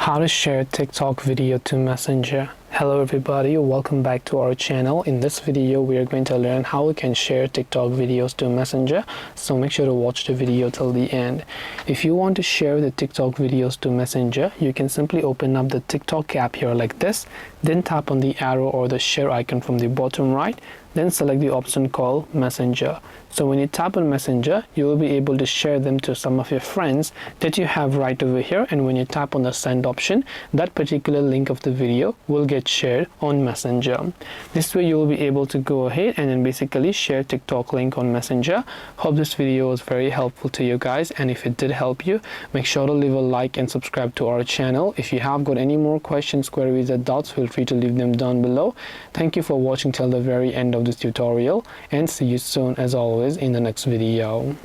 How to share TikTok video to Messenger. Hello everybody, welcome back to our channel. In this video we are going to learn how we can share TikTok videos to Messenger, so make sure to watch the video till the end. If you want to share the TikTok videos to Messenger, you can simply open up the TikTok app here like this, then tap on the arrow or the share icon from the bottom right, then select the option called Messenger. So when you tap on Messenger, you will be able to share them to some of your friends that you have right over here, and when you tap on the send option, that particular link of the video will get shared on Messenger. This way you will be able to go ahead and then basically share TikTok link on Messenger. Hope this video was very helpful to you guys, and if it did help you, make sure to leave a like and subscribe to our channel. If you have got any more questions, queries or doubts, feel free to leave them down below. Thank you for watching till the very end of this tutorial, and see you soon as always in the next video.